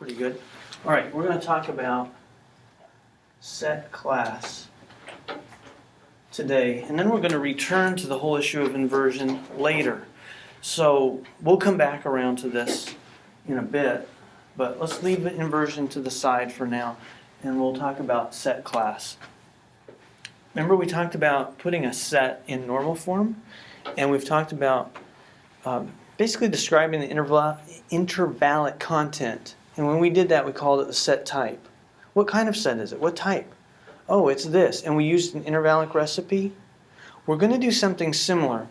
Pretty good. All right, we're going to talk about set class today, and then we're going to return to the whole issue of inversion later. So we'll come back around to this in a bit, but let's leave the inversion to the side for now, and we'll talk about set class. Remember we talked about putting a set in normal form, and we've talked about basically describing the intervallic content. And when we did that, we called it the set type. What kind of set is it? What type? Oh, it's this. And we used an intervallic recipe. We're going to do something similar.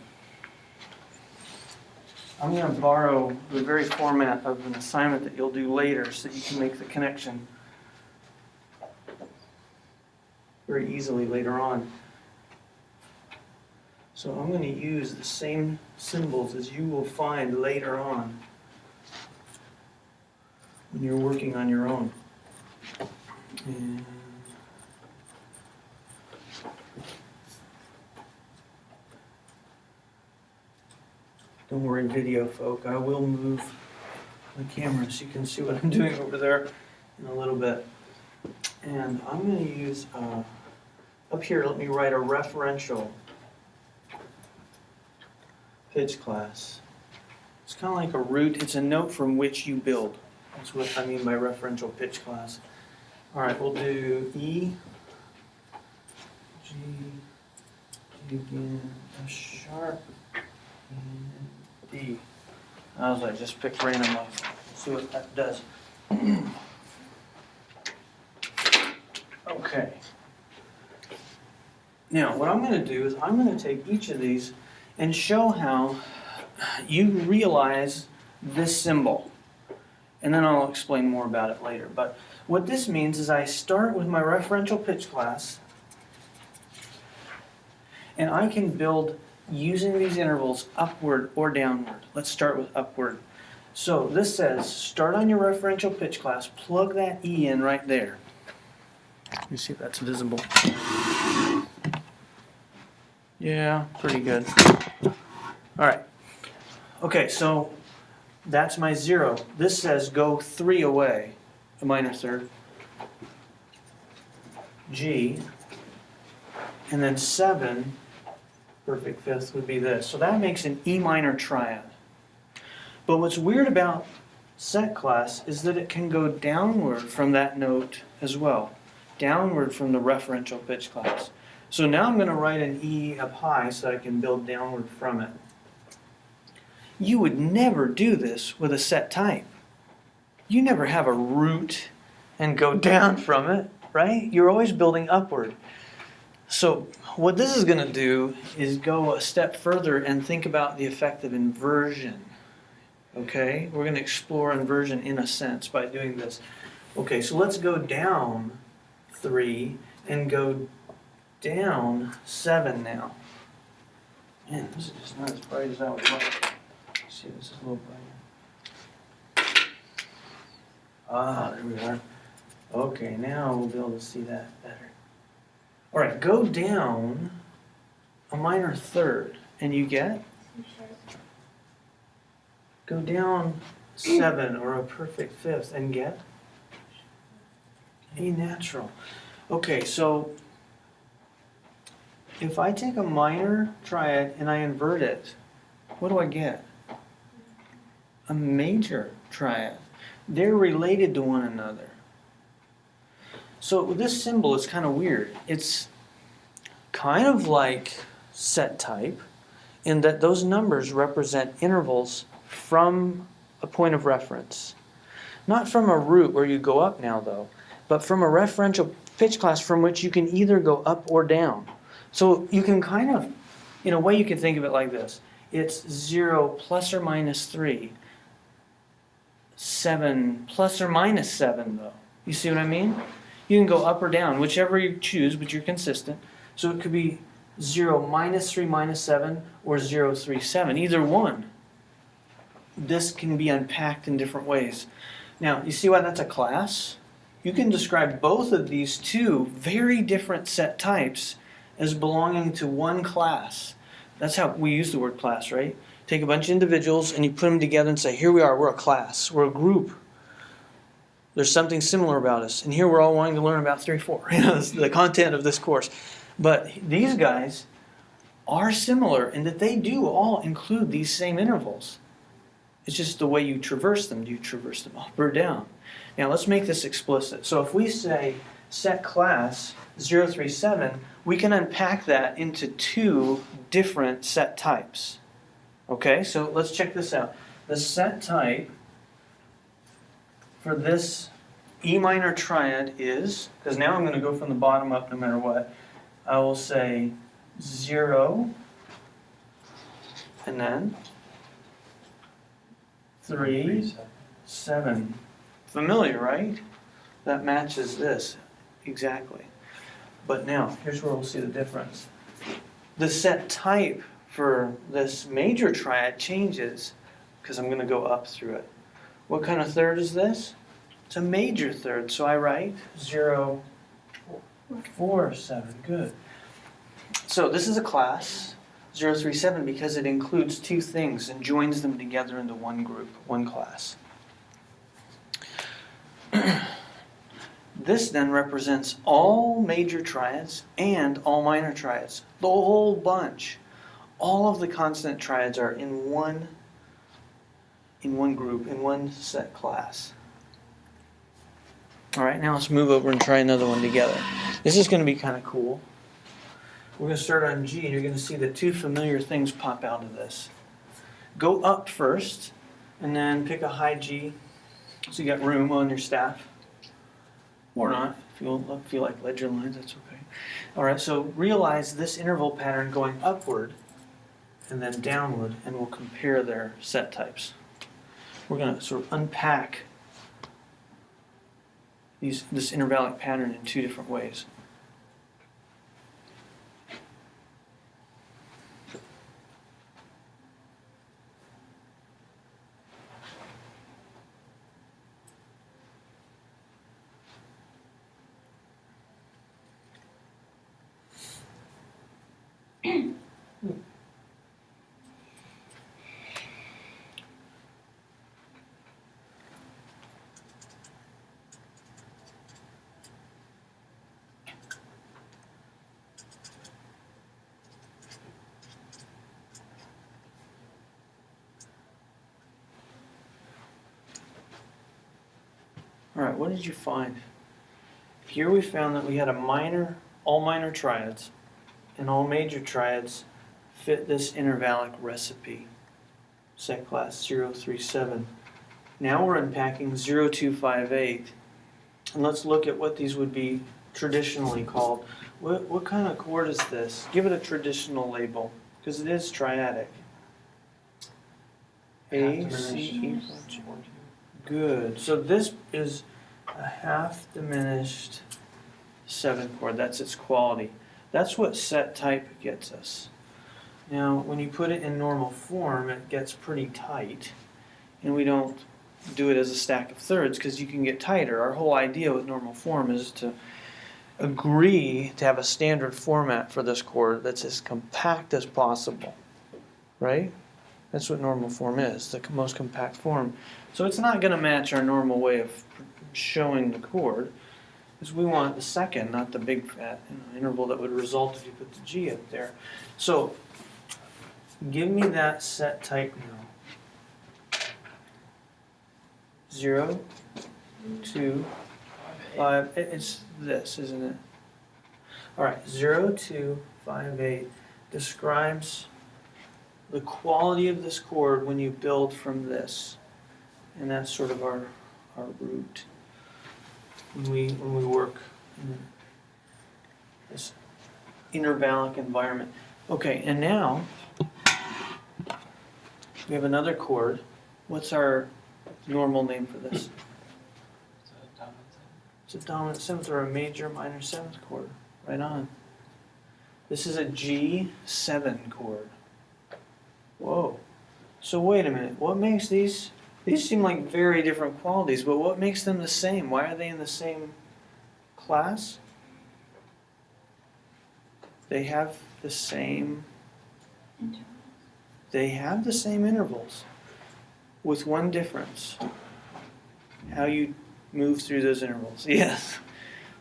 I'm going to borrow the very format of an assignment that you'll do later so that you can make the connection very easily later on. So I'm going to use the same symbols as you will find later on when you're working on your own. And don't worry, video folk, I will move the camera so you can see what I'm doing over there in a little bit. And I'm going to use, up here, let me write a referential pitch class. It's kind of like a root. It's a note from which you build. That's what I mean by referential pitch class. All right, we'll do E, G, G again, F sharp, and D. I was like, just pick randomly. See what that does. Okay. Now, what I'm going to do is I'm going to take each of these and show how you realize this symbol. And then I'll explain more about it later. But what this means is I start with my referential pitch class, and I can build using these intervals upward or downward. Let's start with upward. So this says start on your referential pitch class, plug that E in right there. Let me see if that's visible. Yeah, pretty good. All right. Okay, so that's my 0. This says go 3 away, a minor third. G, and then 7, perfect fifth would be this. So that makes an E minor triad. But what's weird about set class is that it can go downward from that note as well. Downward from the referential pitch class. So now I'm going to write an E up high so I can build downward from it. You would never do this with a set type. You never have a root and go down from it, right? You're always building upward. So what this is going to do is go a step further and think about the effect of inversion. Okay? We're going to explore inversion in a sense by doing this. Okay, so let's go down 3 and go down 7 now. Man, this is just not as bright as I would like. Let's see, this is a little brighter. Ah, there we are. Okay, now we'll be able to see that better. All right, go down a minor third, and you get? Go down 7 or a perfect fifth, and get? A natural. Okay, so if I take a minor triad and I invert it, what do I get? A major triad. They're related to one another. So this symbol is kind of weird. It's kind of like set type in that those numbers represent intervals from a point of reference. Not from a root where you go up now though, but from a referential pitch class from which you can either go up or down. So you can kind of, in a way you can think of it like this. It's 0 plus or minus 3. 7 plus or minus 7 though. You see what I mean? You can go up or down, whichever you choose, but you're consistent. So it could be 0 minus 3 minus 7 or 0 3 7, either one. This can be unpacked in different ways. Now, you see why that's a class? You can describe both of these two very different set types as belonging to one class. That's how we use the word class, right? Take a bunch of individuals and you put them together and say, here we are, we're a class, we're a group. There's something similar about us. And here we're all wanting to learn about 3-4, the content of this course. But these guys are similar in that they do all include these same intervals. It's just the way you traverse them. Do you traverse them up or down? Now let's make this explicit. So if we say set class 037, we can unpack that into 2 different set types. Okay, so let's check this out. The set type for this E minor triad is, because now I'm going to go from the bottom up no matter what, I will say 0, and then 3, 7. Familiar, right? That matches this exactly. But now, here's where we'll see the difference. The set type for this major triad changes because I'm going to go up through it. What kind of third is this? It's a major third, so I write 0, 4, 7. Good. So this is a class 037 because it includes 2 things and joins them together into one group, one class. This then represents all major triads and all minor triads, the whole bunch. All of the consonant triads are in one group, in one set class. All right, now let's move over and try another one together. This is going to be kind of cool. We're going to start on G, and you're going to see the 2 familiar things pop out of this. Go up first, and then pick a high G, so you got room on your staff. Or not, if you don't feel like ledger lines, that's okay. All right, so realize this interval pattern going upward and then downward, and we'll compare their set types. We're going to sort of unpack this intervallic pattern in 2 different ways. All right, what did you find? Here we found that we had all minor triads, and all major triads fit this intervallic recipe, set class 037. Now we're unpacking 0258, and let's look at what these would be traditionally called. What kind of chord is this? Give it a traditional label, because it is triadic. A, C, E, G. Good. So this is a half diminished 7 chord. That's its quality. That's what set type gets us. Now, when you put it in normal form, it gets pretty tight. And we don't do it as a stack of thirds because you can get tighter. Our whole idea with normal form is to agree to have a standard format for this chord that's as compact as possible. Right? That's what normal form is, the most compact form. So it's not going to match our normal way of showing the chord, because we want the second, not the big fat interval that would result if you put the G up there. So give me that set type now. 0, 2, 5. It's this, isn't it? All right, 0, 2, 5, 8 describes the quality of this chord when you build from this. And that's sort of our root when we work in this intervallic environment. Okay, and now we have another chord. What's our normal name for this? It's a dominant 7th or a major minor 7th chord. Right on. This is a G7 chord. Whoa. So wait a minute. What makes these seem like very different qualities, but what makes them the same? Why are they in the same class? They have the same intervals with one difference. How you move through those intervals. Yes.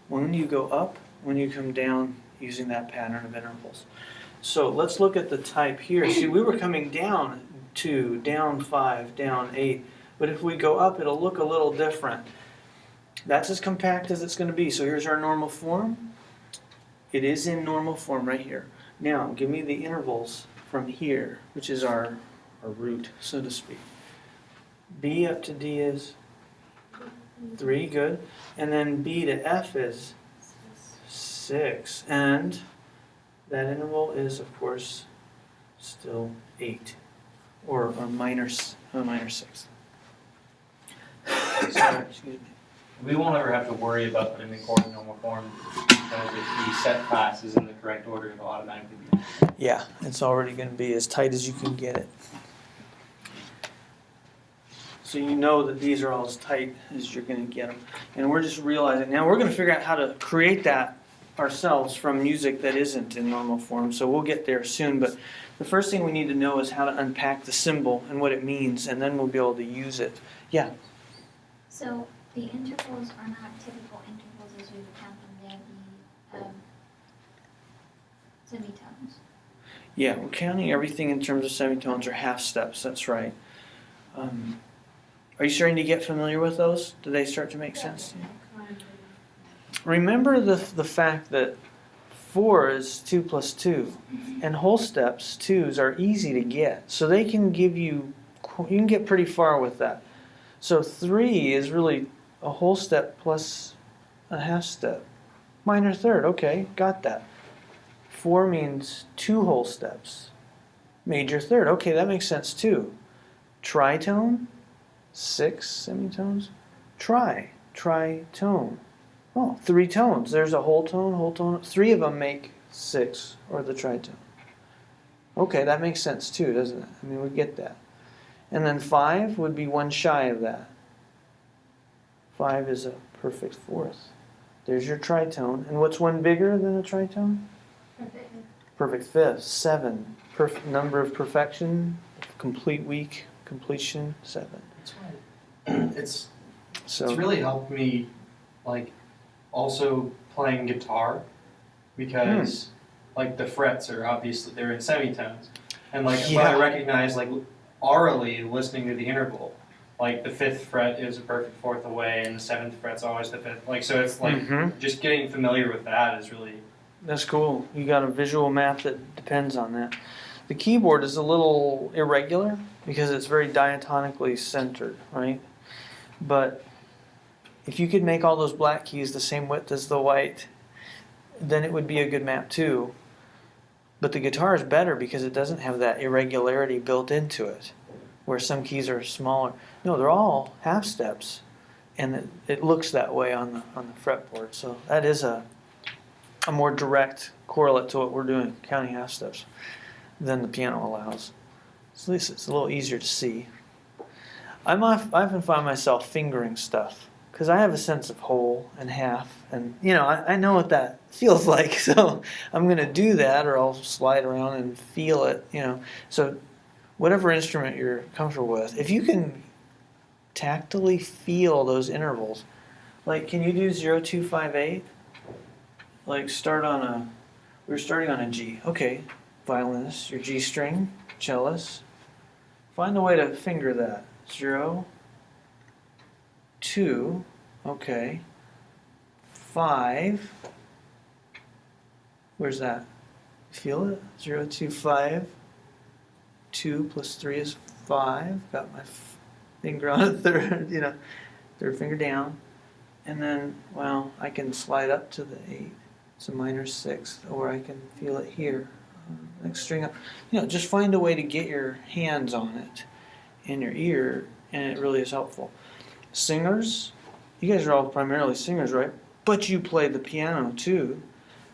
When you go up, when you come down, using that pattern of intervals. So let's look at the type here. See, we were coming down 2, down 5, down 8. But if we go up, it'll look a little different. That's as compact as it's going to be. So here's our normal form. It is in normal form right here. Now, give me the intervals from here, which is our root, so to speak. B up to D is 3, good. And then B to F is 6. And that interval is, of course, still 8, or minor 6. Sorry, excuse me. We won't ever have to worry about putting the chord in normal form because if the set class is in the correct order, it'll automatically be. Yeah, it's already going to be as tight as you can get it. So you know that these are all as tight as you're going to get them. And we're just realizing, now we're going to figure out how to create that ourselves from music that isn't in normal form. So we'll get there soon. But the first thing we need to know is how to unpack the symbol and what it means, and then we'll be able to use it. Yeah? So the intervals are not typical intervals as we would count them. They're the semitones. Yeah, we're counting everything in terms of semitones or half steps. That's right. Are you starting to get familiar with those? Do they start to make sense? Remember the fact that 4 is 2 plus 2, and whole steps, 2s, are easy to get. So they can give you can get pretty far with that. So 3 is really a whole step plus a half step. Minor third, okay, got that. 4 means 2 whole steps. Major third, okay, that makes sense too. Tritone, 6 semitones. Tritone. Oh, 3 tones. There's a whole tone. 3 of them make 6, or the tritone. Okay, that makes sense too, doesn't it? I mean, we get that. And then 5 would be one shy of that. 5 is a perfect fourth. There's your tritone. And what's one bigger than a tritone? Perfect fifth. 7. Perfect number of perfection. Complete week. Completion. 7. That's right. It's really helped me, like, also playing guitar, because like the frets are obviously they're in semitones, and like when I recognize, like, orally listening to the interval, like the 5th fret is a perfect fourth away and the 7th fret's always the 5th, like, so it's like just getting familiar with that is really, that's cool. You got a visual map that depends on that. The keyboard is a little irregular because it's very diatonically centered, right? But if you could make all those black keys the same width as the white, then it would be a good map too. But the guitar is better because it doesn't have that irregularity built into it, where some keys are smaller. No, they're all half steps, and it looks that way on the fretboard. So that is a more direct correlate to what we're doing, counting half steps, than the piano allows. So at least it's a little easier to see. I often find myself fingering stuff because I have a sense of whole and half, and I know what that feels like. So I'm going to do that, or I'll slide around and feel it. So whatever instrument you're comfortable with, if you can tactily feel those intervals, like, can you do 0, 2, 5, 8? Like, we're starting on a G. Okay, violinist, your G string, cellist. Find a way to finger that. 0, 2, okay, 5, where's that? Feel it? 0, 2, 5, 2 plus 3 is 5, got my finger on a third, third finger down, and then, well, I can slide up to the 8, it's a minor 6th, or I can feel it here, next string up, just find a way to get your hands on it in your ear, and it really is helpful. Singers, you guys are all primarily singers, right? But you play the piano too.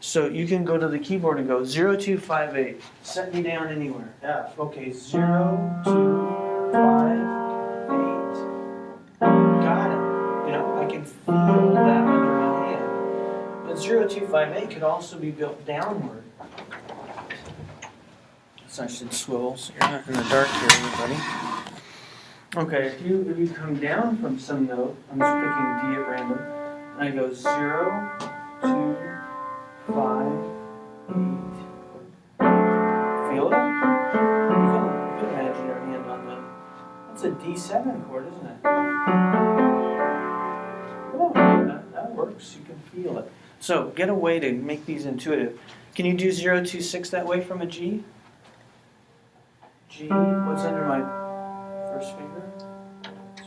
So you can go to the keyboard and go 0, 2, 5, 8. Set me down anywhere. F. Okay, 0, 2, 5, 8. Got it. I can feel that under my hand. But 0, 2, 5, 8 could also be built downward. So I should swivel so you're not in the dark here, everybody. Okay, if you come down from some note, I'm just picking D at random, and I go 0, 2, 5, 8. Feel it? You can imagine your hand on the. That's a D7 chord, isn't it? Oh, that works. You can feel it. So get a way to make these intuitive. Can you do 0, 2, 6 that way from a G? G. What's under my first finger?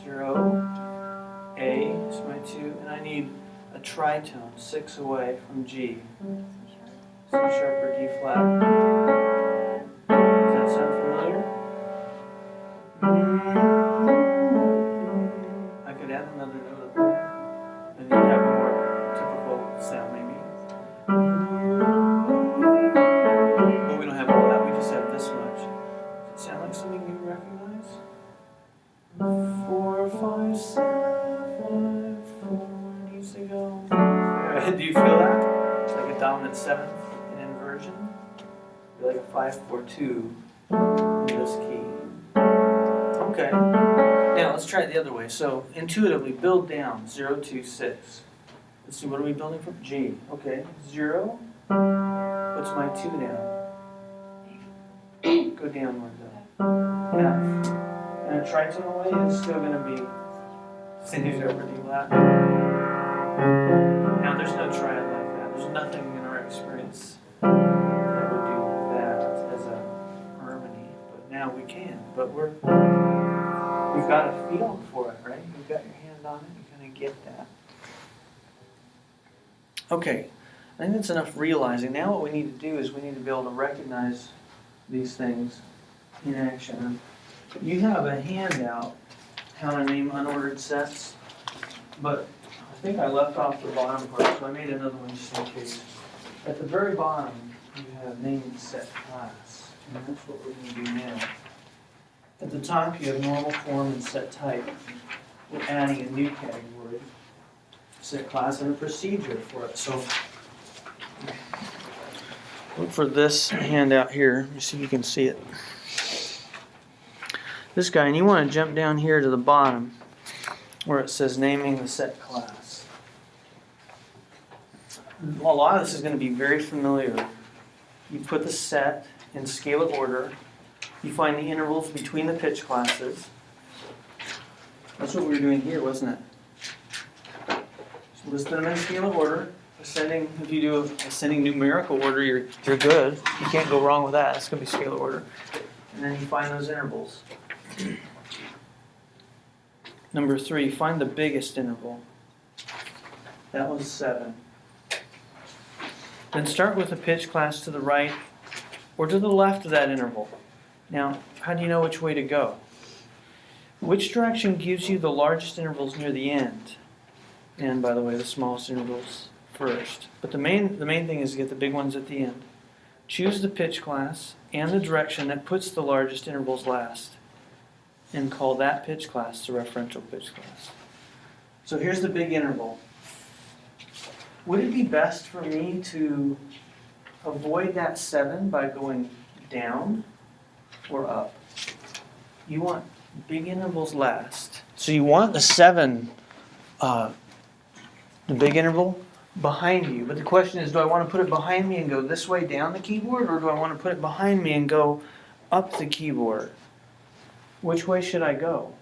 0. A is my 2, and I need a tritone 6 away from G. C sharp or D flat. Does that sound familiar? I could add another note up there, and you'd have a more typical sound maybe. But we don't have all that, we just have this much. Does it sound like something you recognize? 4, 5, 7, 5, 4 needs to go. Do you feel that? It's like a dominant seventh in inversion. Like a 5, 4, 2 in this key. Okay. Now let's try it the other way. So intuitively build down 0, 2, 6. Let's see, what are we building from? G. Okay. 0. What's my 2 down? Go downward though. F. And a tritone away is still going to be C sharp or D flat. Now there's no triad like that. There's nothing in our experience that would do that as a harmony. But now we can. But we've got a feel for it, right? You've got your hand on it. You kind of get that. Okay. I think that's enough realizing. Now what we need to do is we need to be able to recognize these things in action. You have a handout how to name unordered sets, but I think I left off the bottom part, so I made another one just in case. At the very bottom, you have name set class, and that's what we're going to do now. At the top, you have normal form and set type. We're adding a new category, set class, and a procedure for it. So look for this handout here. Let me see if you can see it. This guy, and you want to jump down here to the bottom where it says naming the set class. A lot of this is going to be very familiar. You put the set in scalar order. You find the intervals between the pitch classes. That's what we were doing here, wasn't it? So list them in scalar order. Ascending, if you do ascending numerical order, you're good. You can't go wrong with that. It's going to be scalar order. And then you find those intervals. Number 3, find the biggest interval. That was 7. Then start with the pitch class to the right or to the left of that interval. Now, how do you know which way to go? Which direction gives you the largest intervals near the end? And by the way, the smallest intervals first. But the main thing is to get the big ones at the end. Choose the pitch class and the direction that puts the largest intervals last, and call that pitch class the referential pitch class. So here's the big interval. Would it be best for me to avoid that 7 by going down or up? You want big intervals last. So you want the 7, the big interval, behind you. But the question is, do I want to put it behind me and go this way down the keyboard, or do I want to put it behind me and go up the keyboard? Which way should I go?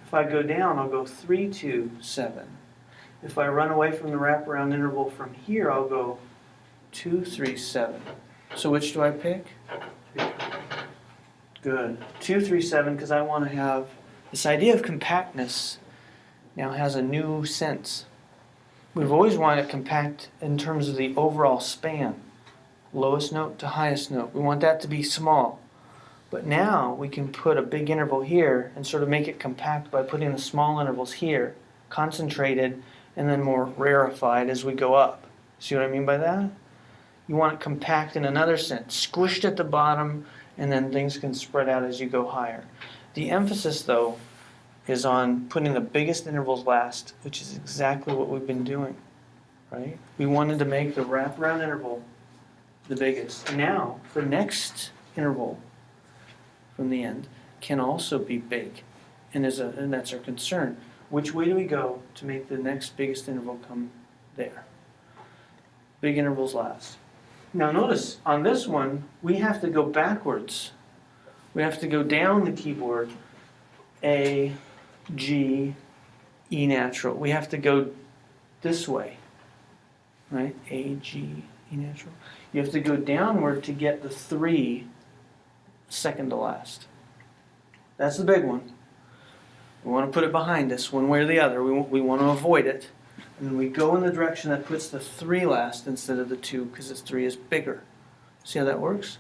If I go down, I'll go 3, 2, 7. If I run away from the wraparound interval from here, I'll go 2, 3, 7. So which do I pick? Good. 2, 3, 7, because I want to have this idea of compactness now has a new sense. We've always wanted it compact in terms of the overall span, lowest note to highest note. We want that to be small. But now we can put a big interval here and sort of make it compact by putting the small intervals here, concentrated and then more rarefied as we go up. See what I mean by that? You want it compact in another sense, squished at the bottom, and then things can spread out as you go higher. The emphasis, though, is on putting the biggest intervals last, which is exactly what we've been doing, right? We wanted to make the wraparound interval the biggest. And now, for next interval from the end, can also be big, and that's our concern. Which way do we go to make the next biggest interval come there? Big intervals last. Now notice, on this one, we have to go backwards. We have to go down the keyboard. A, G, E natural. We have to go this way, right? A, G, E natural. You have to go downward to get the 3 second to last. That's the big one. We want to put it behind us one way or the other. We want to avoid it. And then we go in the direction that puts the 3 last instead of the 2 because this 3 is bigger. See how that works?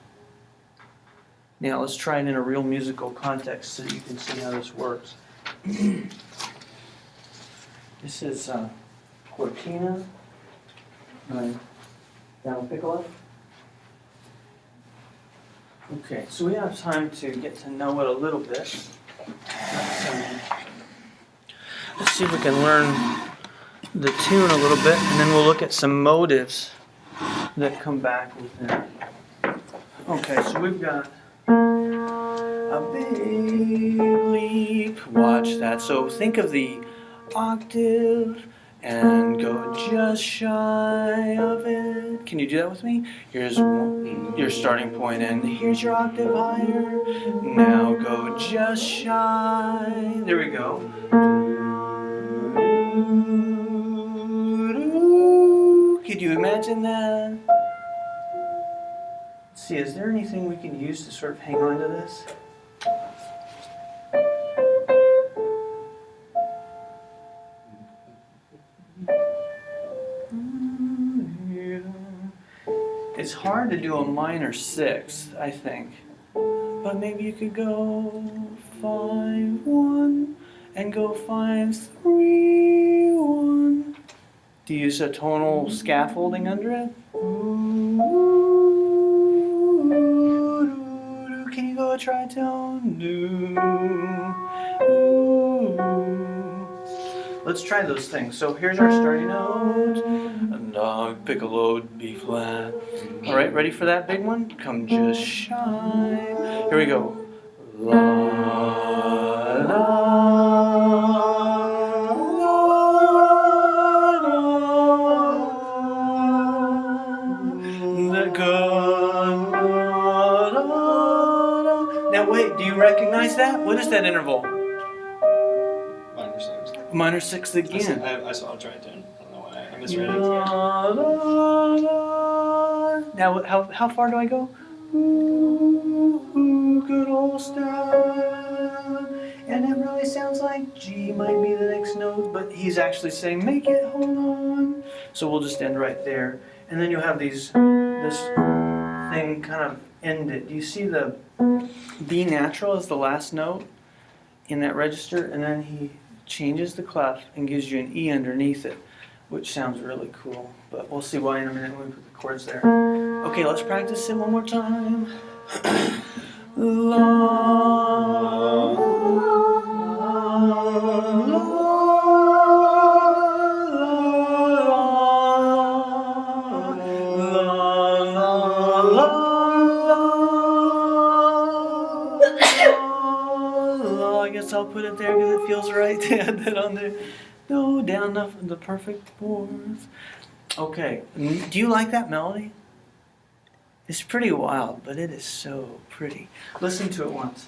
Now let's try it in a real musical context so that you can see how this works. This is Cortina down piccolo. Okay, so we have time to get to know it a little bit. Let's see if we can learn the tune a little bit, and then we'll look at some motives that come back with it. Okay, so we've got a big leap. Watch that. So think of the octave and go just shy of it. Can you do that with me? Here's your starting point, and here's your octave higher. Now go just shy. There we go. Could you imagine that? Let's see, is there anything we can use to sort of hang on to this? It's hard to do a minor 6th, I think. But maybe you could go 5-1 and go 5-3-1. Do you use a tonal scaffolding under it? Can you go a tritone? Let's try those things. So here's our starting note. Dog, piccolo, B flat. All right, ready for that big one? Come just shy. Here we go. La, la, now wait, do you recognize that? What is that interval? Minor 6. Minor 6th again. I saw a tritone. I don't know why I misread it. Now, how far do I go? Ooh, good old step. And it really sounds like G might be the next note, but he's actually saying, make it, hold on. So we'll just end right there. And then you'll have this thing kind of end it. Do you see the B natural as the last note in that register? And then he changes the clef and gives you an E underneath it, which sounds really cool. But we'll see why in a minute when we put the chords there. Okay, let's practice it one more time. La, I guess I'll put it there because it feels right to add that on there. No, down the perfect fourth. Okay, do you like that melody? It's pretty wild, but it is so pretty. Listen to it once.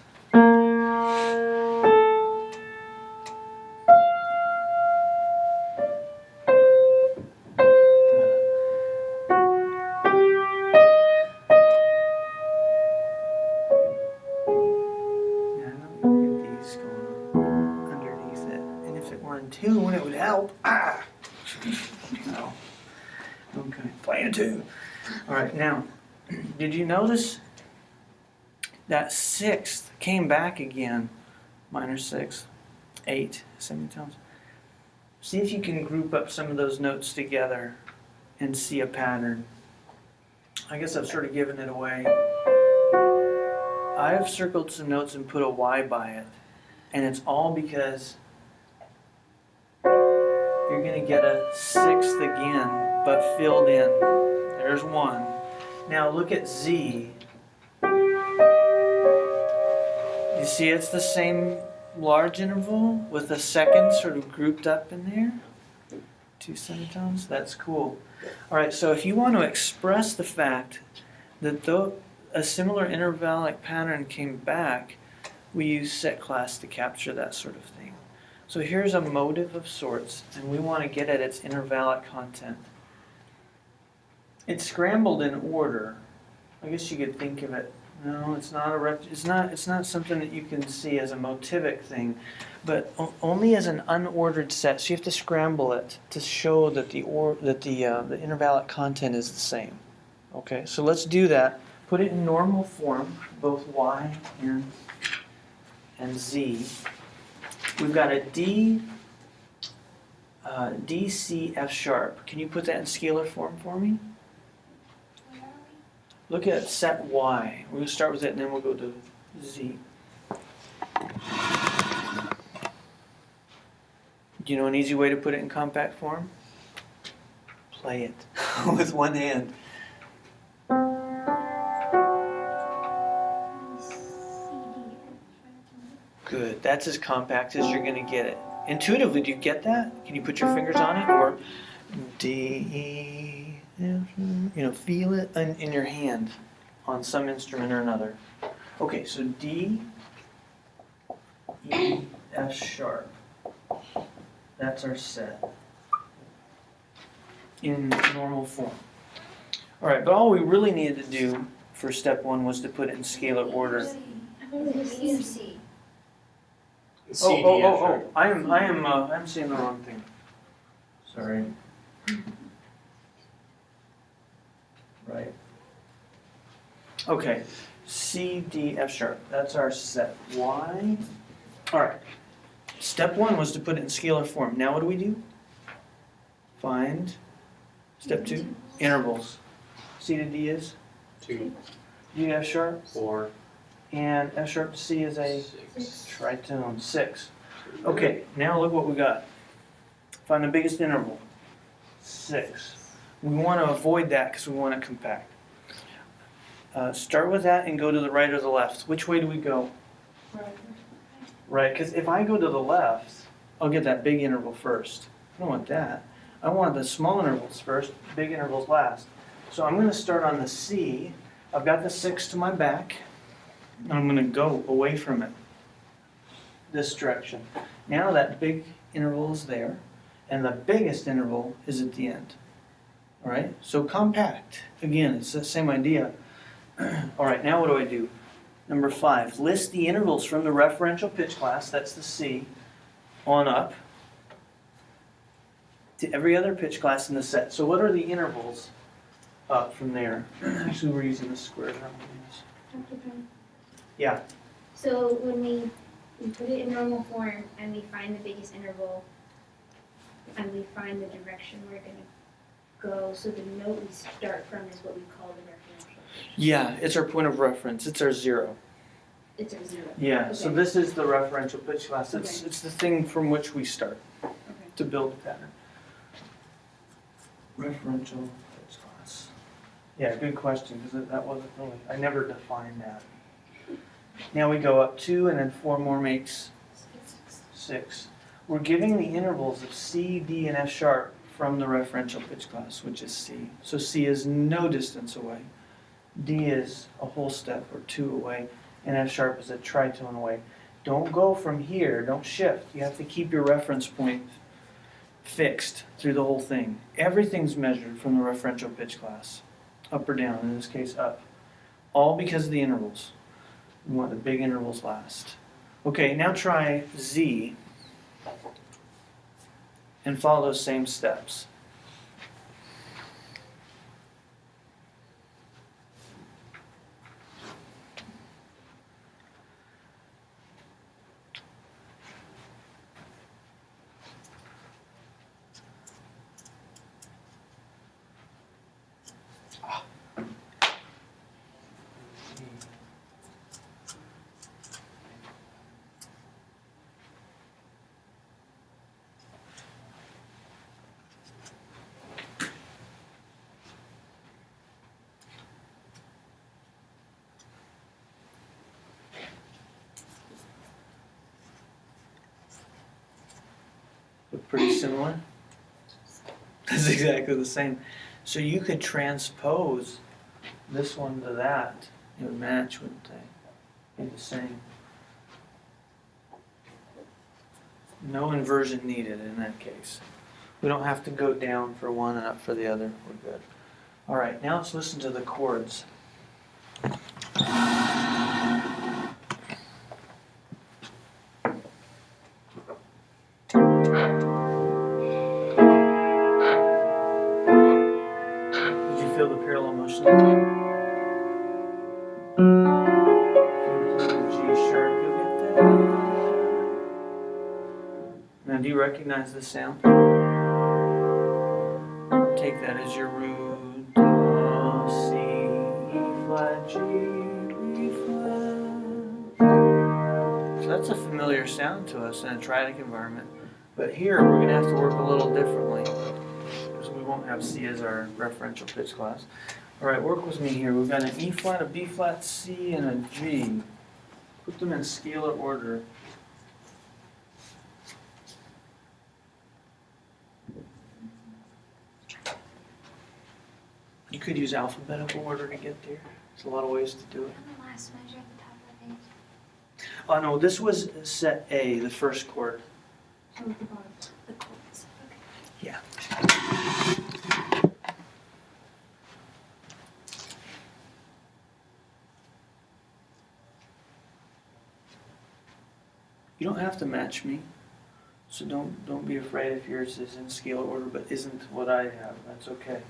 Tune, it would help. Ah! No. Okay, play a tune. All right, now, did you notice that 6th came back again? Minor 6th, 8 semitones. See if you can group up some of those notes together and see a pattern. I guess I've sort of given it away. I have circled some notes and put a Y by it, and it's all because you're going to get a 6th again, but filled in. There's one. Now look at Z. You see it's the same large interval with a second sort of grouped up in there? 2 semitones? That's cool. All right, so if you want to express the fact that though a similar intervallic pattern came back, we use set class to capture that sort of thing. So here's a motive of sorts, and we want to get at its intervallic content. It's scrambled in order. I guess you could think of it. No, it's not it's not something that you can see as a motivic thing, but only as an unordered set. So you have to scramble it to show that the intervallic content is the same. Okay, so let's do that. Put it in normal form, both y and z. We've got a D, C, F sharp. Can you put that in scalar form for me? Look at set Y. We're going to start with it and then we'll go to Z. Do you know an easy way to put it in compact form? Play it with one hand. Good. That's as compact as you're going to get it. Intuitively, do you get that? Can you put your fingers on it? Or D, feel it in your hand on some instrument or another. Okay, so D, E, F sharp. That's our set in normal form. All right, but all we really needed to do for step 1 was to put it in scalar order. C. I'm saying the wrong thing. Sorry. Right. Okay. C, D, F sharp. That's our set. Y. All right. Step 1 was to put it in scalar form. Now what do we do? Find. Step 2. Intervals. C to D is? 2, D to F sharp. 4, And F sharp to C is a 6. tritone. 6. Okay, now look what we got. Find the biggest interval. 6. We want to avoid that because we want it compact. Start with that and go to the right or the left. Which way do we go? Right, because if I go to the left, I'll get that big interval first. I don't want that. I want the small intervals first, big intervals last. So I'm going to start on the C. I've got the 6 to my back, and I'm going to go away from it this direction. Now that big interval is there, and the biggest interval is at the end. All right, so compact. Again, it's the same idea. All right, now what do I do? Number 5, list the intervals from the referential pitch class, that's the C, on up to every other pitch class in the set. So what are the intervals up from there? Actually, we're using the square. Yeah. So when we put it in normal form and we find the biggest interval and we find the direction we're going to go, so the note we start from is what we call the referential. Yeah, it's our point of reference. It's our 0. It's a 0. Yeah, so Okay. this is the referential pitch class. Okay. It's the thing from which we start Okay. to build a pattern. Referential pitch class. Yeah, good question, because that wasn't really, I never defined that. Now we go up 2 and then 4 more makes 6. We're giving the intervals of C, D, and F sharp from the referential pitch class, which is C. So C is no distance away. D is a whole step or 2 away, and F sharp is a tritone away. Don't go from here, don't shift. You have to keep your reference point fixed through the whole thing. Everything's measured from the referential pitch class, up or down, in this case up. All because of the intervals. We want the big intervals last. Okay, now try Z and follow those same steps. Pretty similar? That's exactly the same. So you could transpose this one to that. It would match, wouldn't they? Be the same. No inversion needed in that case. We don't have to go down for one and up for the other. We're good. All right, now let's listen to the chords. Did you feel the parallel motion? G sharp, you'll get that. Now, do you recognize the sound? Take that as your root. C, E flat, G, E flat. So that's a familiar sound to us in a triadic environment. But here we're going to have to work a little differently because we won't have C as our referential pitch class. All right, work with me here. We've got an E flat, a B flat, C, and a G. Put them in scalar order. You could use alphabetical order to get there. There's a lot of ways to do it. The last measure at the top of the page. Oh no, this was set A, the first chord. Oh, at the bottom. The chords. Okay. Yeah. You don't have to match me, so don't be afraid if yours is in scalar order but isn't what I have. That's okay.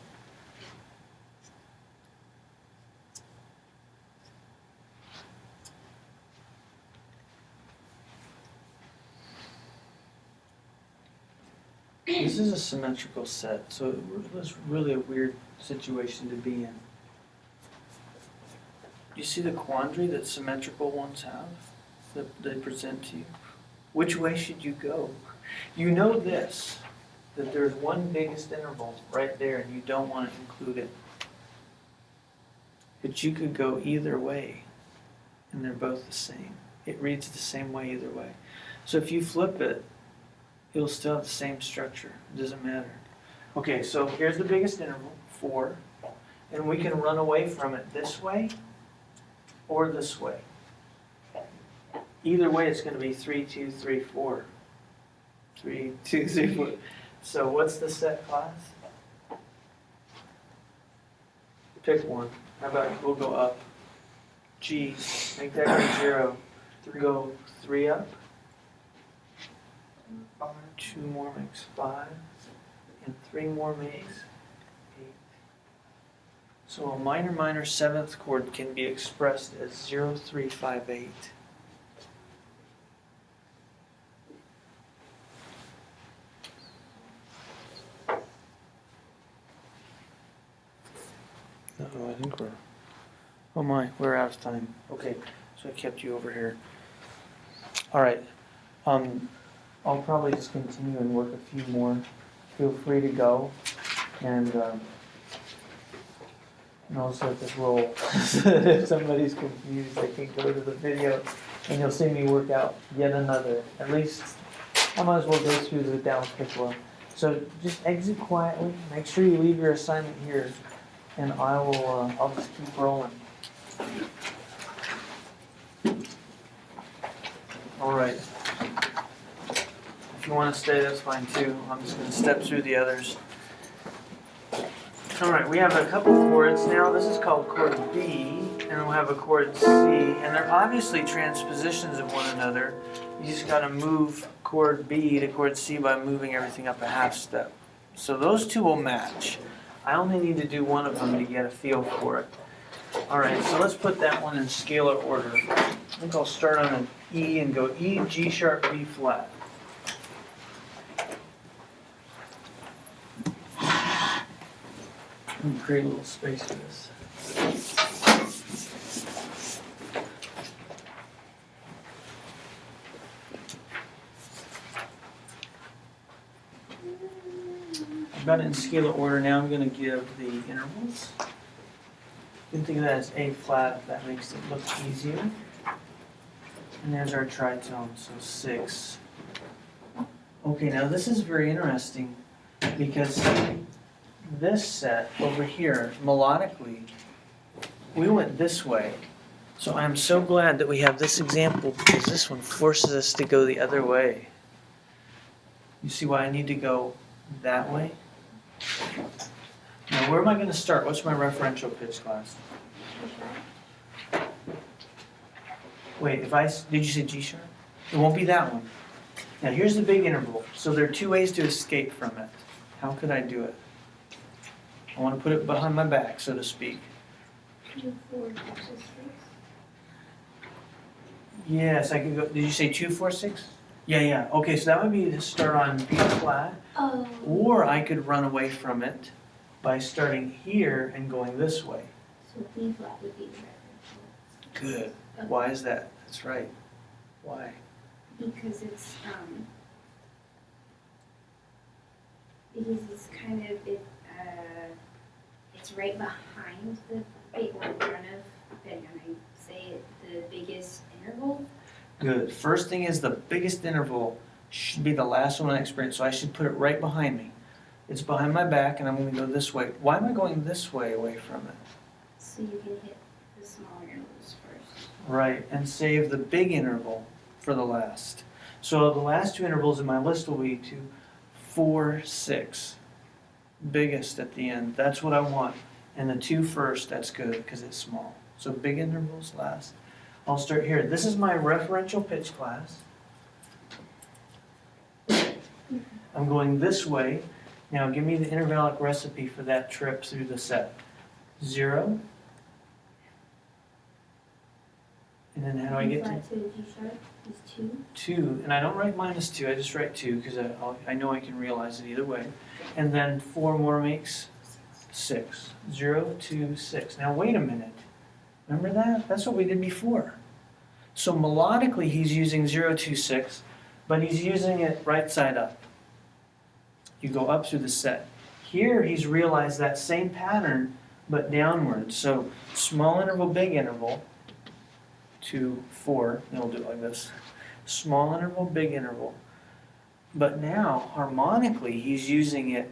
This is a symmetrical set, so it was really a weird situation to be in. You see the quandary that symmetrical ones have, that they present to you? Which way should you go? You know this, that there's one biggest interval right there and you don't want to include it. But you could go either way, and they're both the same. It reads the same way either way. So if you flip it, you'll still have the same structure. It doesn't matter. Okay, so here's the biggest interval, 4. And we can run away from it this way or this way. Either way, it's going to be 3, 2, 3, 4. 3, 2, 3, 4. So what's the set class? Pick one. How about we'll go up. G, make that go 0. Go 3 up. 2 more makes 5, and 3 more makes 8. So a minor minor 7th chord can be expressed as 0, 3, 5, 8. Uh-oh, I think oh my, we're out of time. Okay, so I kept you over here. All right. I'll probably just continue and work a few more. Feel free to go, and I'll just let this roll. If somebody's confused, they can go to the video, and you'll see me work out yet another. At least I might as well go through the down piccolo. So just exit quietly. Make sure you leave your assignment here, and I'll just keep rolling. All right. If you want to stay, that's fine too. I'm just going to step through the others. All right, we have a couple chords now. This is called chord B, and we'll have a chord C, and they're obviously transpositions of one another. You just got to move chord B to chord C by moving everything up a half step. So those two will match. I only need to do one of them to get a feel for it. All right, so let's put that one in scalar order. I think I'll start on an E and go E, G sharp, B flat. And create a little space for this. I've got it in scalar order. Now I'm going to give the intervals. You can think of that as A flat if that makes it look easier. And there's our tritone, so 6, Okay, now this is very interesting because this set over here, melodically, we went this way. So I'm so glad that we have this example because this one forces us to go the other way. You see why I need to go that way? Now, where am I going to start? What's my referential pitch class? Wait, did you say G sharp? It won't be that one. Now, here's the big interval. So there are two ways to escape from it. How could I do it? I want to put it behind my back, so to speak. 2, 4, 6. Yes, I could go. Did you say 2, 4, 6? Yeah. Okay, so that would be to start on B flat. Oh. Or I could run away from it by starting here and going this way. So B flat would be the referential. Good. Why is that? That's right. Why? Because it's kind of it's right behind the big or in front of, depending on how you say it, the biggest interval. Good. First thing is the biggest interval should be the last one I experience, so I should put it right behind me. It's behind my back, and I'm going to go this way. Why am I going this way away from it? So you can hit the smaller intervals first. Right, and save the big interval for the last. So the last two intervals in my list will be 2, 4, 6. Biggest at the end. That's what I want. And the 2 first, that's good because it's small. So big intervals last. I'll start here. This is my referential pitch class. I'm going this way. Now give me the intervallic recipe for that trip through the set. 0. And then how do I get to? B flat to G sharp is 2. 2, and I don't write -2, I just write 2 because I know I can realize it either way. And then 4 more makes 6. 0, 2, 6. Now wait a minute. Remember that? That's what we did before. So melodically he's using 0, 2, 6, but he's using it right side up. You go up through the set. Here he's realized that same pattern, but downward. So small interval, big interval. 2, 4, and we'll do it like this. Small interval, big interval. But now, harmonically, he's using it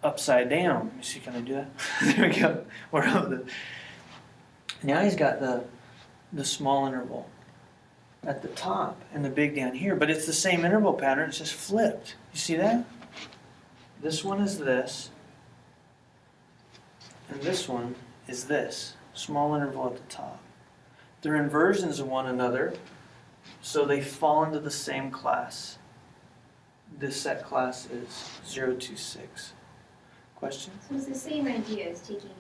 upside down. Let me see, can I do that? There we go. We're on the. Now he's got the small interval at the top and the big down here, but it's the same interval pattern, it's just flipped. You see that? This one is this, and this one is this. Small interval at the top. They're inversions of one another, so they fall into the same class. This set class is 0, 2, 6. Question? So it's the same idea as taking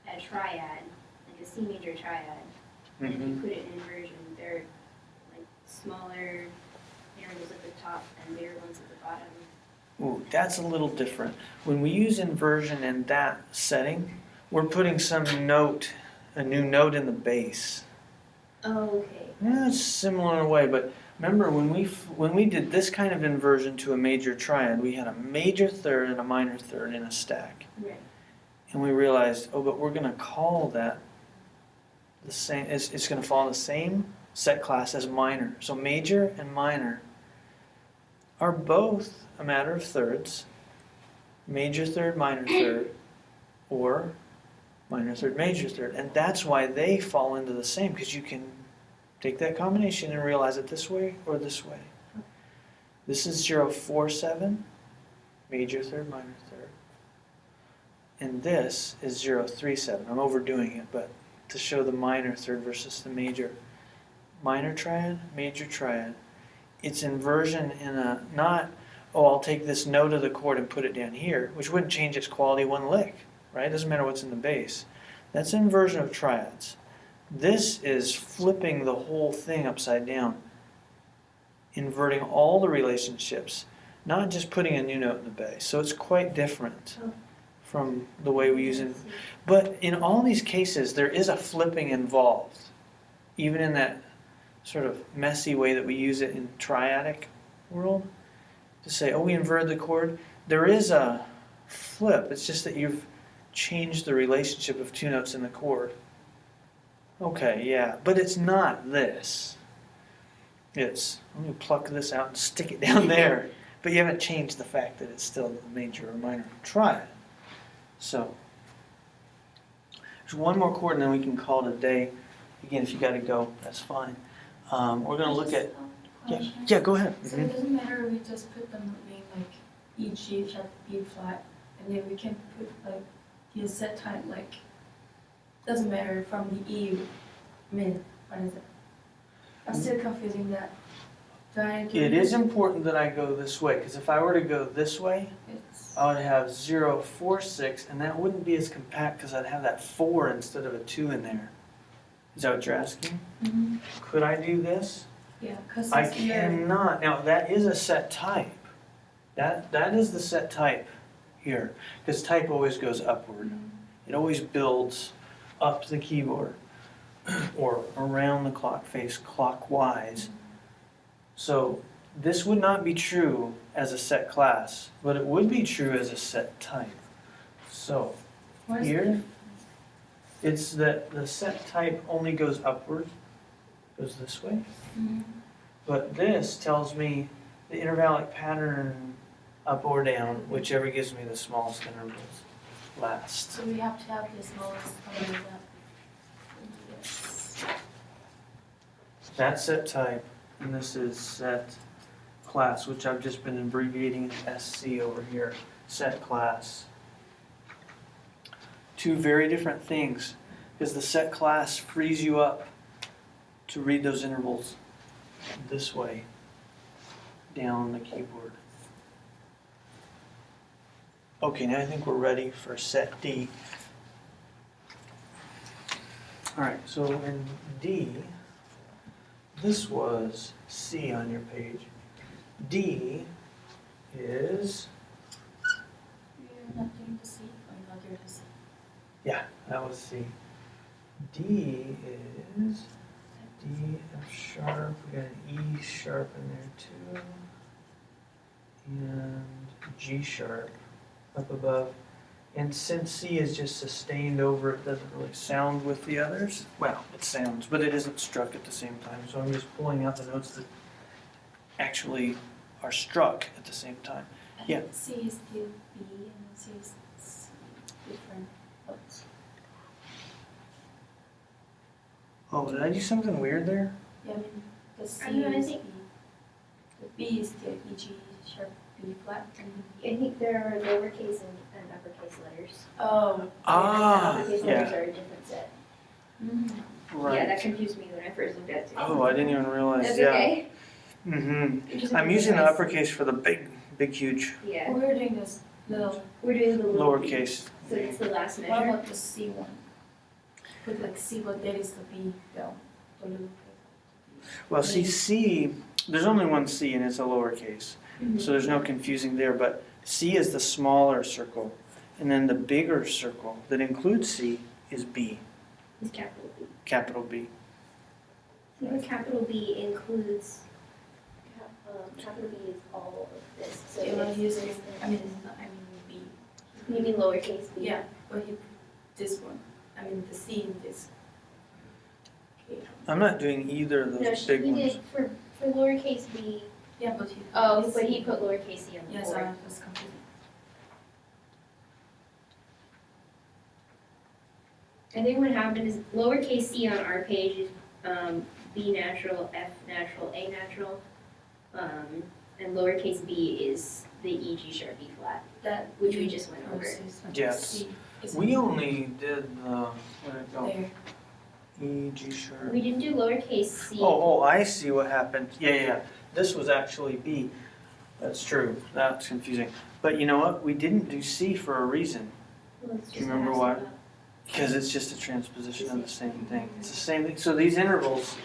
a triad, like a C major triad, and if you put it in inversion, they're like smaller intervals at the top and bigger ones at the bottom. Ooh, that's a little different. When we use inversion in that setting, we're putting some note, a new note in the bass. Oh, okay. Yeah, it's similar in a way, but remember when we did this kind of inversion to a major triad, we had a major third and a minor third in a stack. Right. And we realized, oh, but we're going to call that the same, it's going to fall in the same set class as minor. So major and minor are both a matter of thirds, major third, minor third, or minor third, major third. And that's why they fall into the same, because you can take that combination and realize it this way or this way. This is 0, 4, 7, major third, minor third. And this is 0, 3, 7. I'm overdoing it, but to show the minor third versus the major. Minor triad, major triad. It's inversion in a, not, oh, I'll take this note of the chord and put it down here, which wouldn't change its quality one lick, right? It doesn't matter what's in the bass. That's inversion of triads. This is flipping the whole thing upside down, inverting all the relationships, not just putting a new note in the bass. So it's quite different from the way we use it. But in all these cases, there is a flipping involved, even in that sort of messy way that we use it in triadic world. To say, oh, we inverted the chord. There is a flip. It's just that you've changed the relationship of two notes in the chord. Okay, yeah, but it's not this. Yes. I'm going to pluck this out and stick it down there. But you haven't changed the fact that it's still a major or minor triad. So, there's one more chord and then we can call it a day. Again, if you got to go, that's fine. We're going to look at, yeah, go ahead. So it doesn't matter, we just put the name like E, G sharp, B flat, and then we can put like the set type like, doesn't matter from the E, I mean, what is it? I'm still confusing that. Do I do It is important that I go this way, because if I were to go this way, It's, I would have 0, 4, 6, and that wouldn't be as compact because I'd have that 4 instead of a 2 in there. Is that what you're asking? mhm, Could I do this? yeah, cause I it's here. cannot. Now, that is a set type. That is the set type here, because type always goes upward. Mhm. It always builds up the keyboard or around the clock face clockwise. So this would not be true as a set class, but it would be true as a set type. So What is here, it's that the set type only goes upward, goes this way. Mhm. But this tells me the intervallic pattern up or down, whichever gives me the smallest intervals last. So we have to have this lowest color that. Yes. That's set type, and this is set class, which I've just been abbreviating SC over here, set class. Two very different things, because the set class frees you up to read those intervals this way down the keyboard. Okay, now I think we're ready for set D. All right, so in D, this was C on your page. D is, We're not doing the C, I'm not doing the C. yeah, that was C. D is D, F sharp, we got an E sharp in there too. And G sharp up above. And since C is just sustained over, it doesn't really sound with the others. Well, it sounds, but it isn't struck at the same time. So I'm just pulling out the notes that actually are struck at the same time. Yeah. C is still B and C is C, different notes. Oh, did I do something weird there? Yeah, I mean, the C I don't know, I is think- B. The B is still E, G sharp, B flat, and I think there are lowercase and uppercase letters. oh. Ah, The uppercase yeah. letters are a different set. Mhm. Right. Yeah, that confused me when I first looked at it. Oh, I didn't even realize. That's Yeah. okay. Mm-hmm. I'm using the uppercase for the big, huge Yeah, We're doing this little, we're doing the little. lowercase. So it's the last what measure. about the C one? Put like C, but there is the B down, the little. Well, see, C, there's only one C and it's a lowercase. Mhm. So there's no confusing there, but C is the smaller circle. And then the bigger circle that includes C is B, It's capital B. capital B. The capital B includes, capital B is all of this, so Yeah, but it's, he's, it's, I mean, B. you mean lowercase b? Yeah, but he put this one, I mean, the C in this. Okay. I'm not doing either of No, those big he ones. did, for lowercase b, Yeah, but he. oh, this but C. he put lowercase c on the Yes, board. I was confused. I think what happened is lowercase c on our page is, B natural, F natural, A natural. And lowercase b is the E, G sharp, B flat, That. which we just went over. versus Yes. C is We only did the, where'd it go? there. E, G sharp. We didn't do lowercase c. Oh, I see what happened. Yeah. This was actually B. That's true. That's confusing. But you know what? We didn't do C for a reason. Well, it's Do you just remember ask why? about- Because it's just a transposition of the same thing. It's the same thing. So these intervals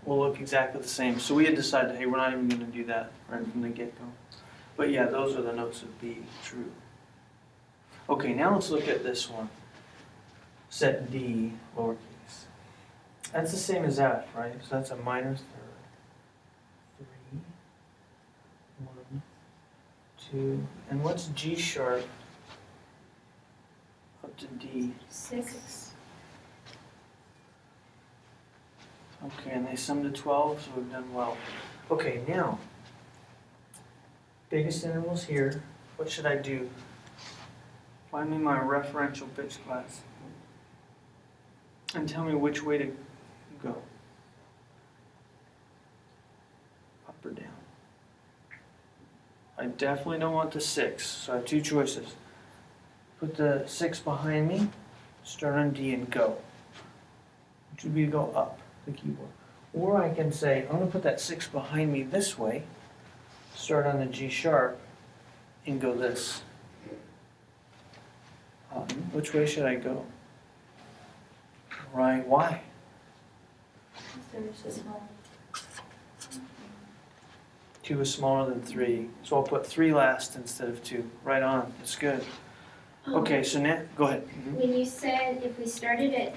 will look exactly the same. So we had decided, hey, we're not even going to do that right from the get-go. But yeah, those are the notes of B, true. Okay, now let's look at this one. Set D, lowercase. That's the same as F, right? So that's a minor third. 3, 1, 2. And what's G sharp up to D? 6. Okay, and they sum to 12, so we've done well. Okay, now, biggest intervals here. What should I do? Find me my referential pitch class. And tell me which way to go. Up or down. I definitely don't want the 6, so I have two choices. Put the 6 behind me, start on D and go. Which would be to go up the keyboard. Or I can say, I'm going to put that 6 behind me this way, start on the G sharp, and go this. Which way should I go? Right, why? There's a small. 2 is smaller than 3, so I'll put 3 last instead of 2. Right on, that's good. Okay, so now, go ahead. When you said if we started at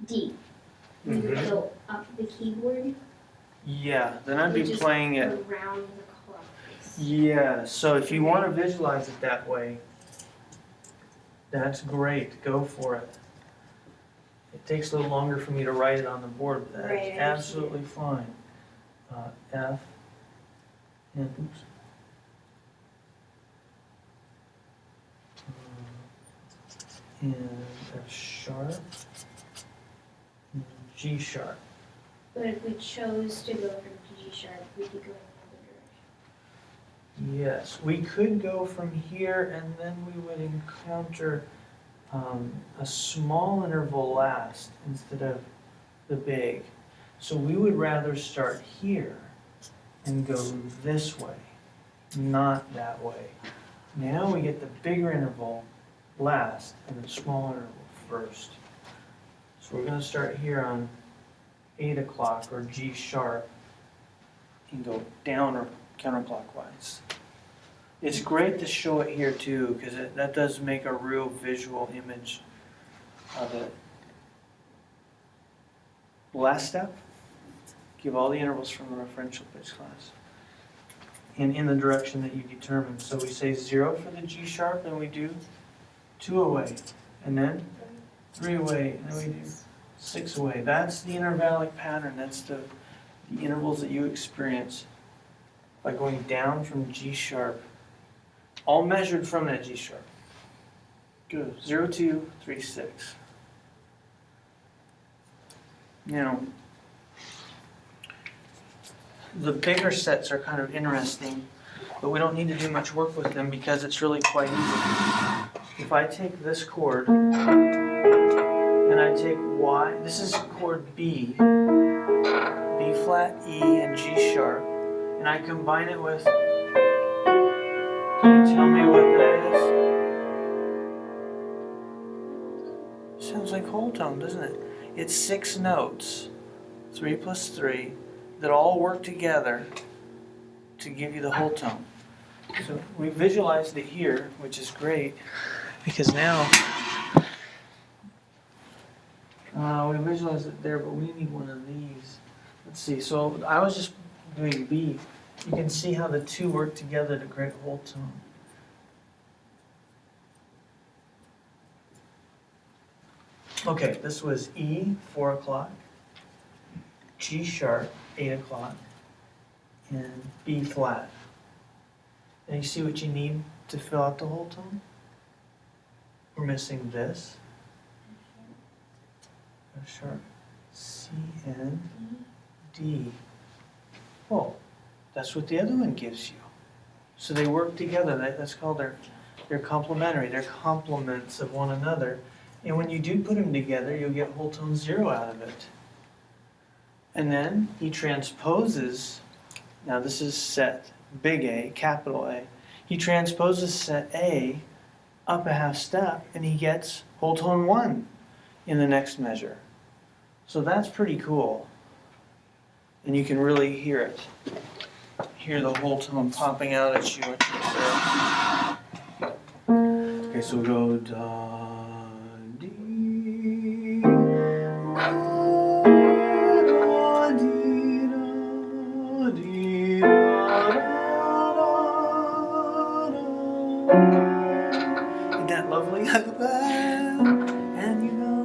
D, we would go up the keyboard. Yeah, then I'd we be just playing it. around the clock. Yeah, so if you want to visualize it that way, that's great, go for it. It takes a little longer for me to write it on the board, but that's Right, I absolutely fine. F, and oops. And F sharp, and G sharp. But if we chose to go from G sharp, we could go in another direction. Yes, we could go from here and then we would encounter a small interval last instead of the big. So we would rather start here and go this way, not that way. Now we get the bigger interval last and the small interval first. So we're going to start here on 8 o'clock or G sharp and go down or counterclockwise. It's great to show it here too, because that does make a real visual image of it. Last step, give all the intervals from the referential pitch class. And in the direction that you determine. So we say 0 for the G sharp, and we do 2 away. And then 3 away, and then we do 6 away. That's the intervallic pattern. That's the intervals that you experience by going down from G sharp. All measured from that G sharp. Good. 0, 2, 3, 6. Now, the bigger sets are kind of interesting, but we don't need to do much work with them because it's really quite easy. If I take this chord and I take Y, this is chord B, B flat, E, and G sharp, and I combine it with, can you tell me what that is? Sounds like whole tone, doesn't it? It's 6 notes, 3 plus 3, that all work together to give you the whole tone. So we visualized it here, which is great, because now we visualized it there, but we need one of these. Let's see, so I was just doing B. You can see how the 2 work together to create whole tone. Okay, this was E, 4 o'clock, G sharp, 8 o'clock, and B flat. And you see what you need to fill out the whole tone? We're missing this. F sharp, C, and D. Oh, that's what the other one gives you. So they work together. That's called they're complementary. They're complements of one another. And when you do put them together, you'll get whole tone 0 out of it. And then he transposes, now this is set big A, capital A. He transposes set A up a half step and he gets whole tone 1 in the next measure. So that's pretty cool. And you can really hear it. Hear the whole tone popping out at you. Okay, so we'll go da, dee, da, da, dee, da, dee, da, da, da. Isn't that lovely? And you know,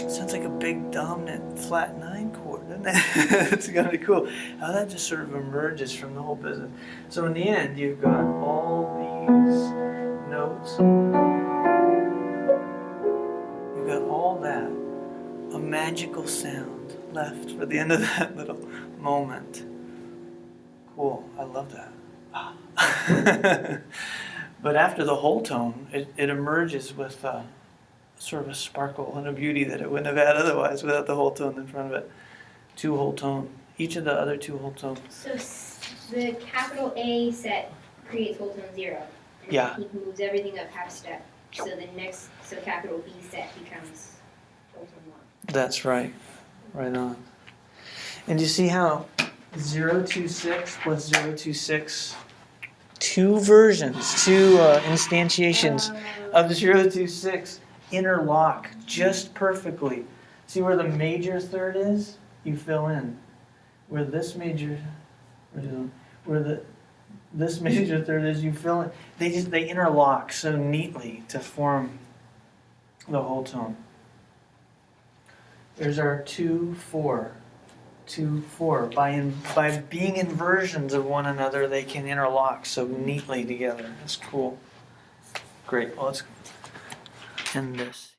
sounds like a big dominant flat 9 chord, doesn't It's gonna be cool. How that just sort of emerges from the whole business. So in the end, you've got all these notes. You've got all that. A magical sound left for the end of that little moment. Cool. I love that. But after the whole tone, it emerges with sort of a sparkle and a beauty that it wouldn't have had otherwise without the whole tone in front of it. Two whole tone. Each of the other two whole tones. So the capital A set creates whole tone 0. And Yeah. he moves everything up half step. So capital B set becomes whole tone 1. That's right. Right on. And you see how 026 plus 026, two versions, two instantiations of 026 interlock just perfectly. See where the major third is? You fill in. Where this major third is, you fill in. They interlock so neatly to form the whole tone. There's our 2-4. 2-4. By being inversions of one another, they can interlock so neatly together. That's cool. Great. Well, let's end this.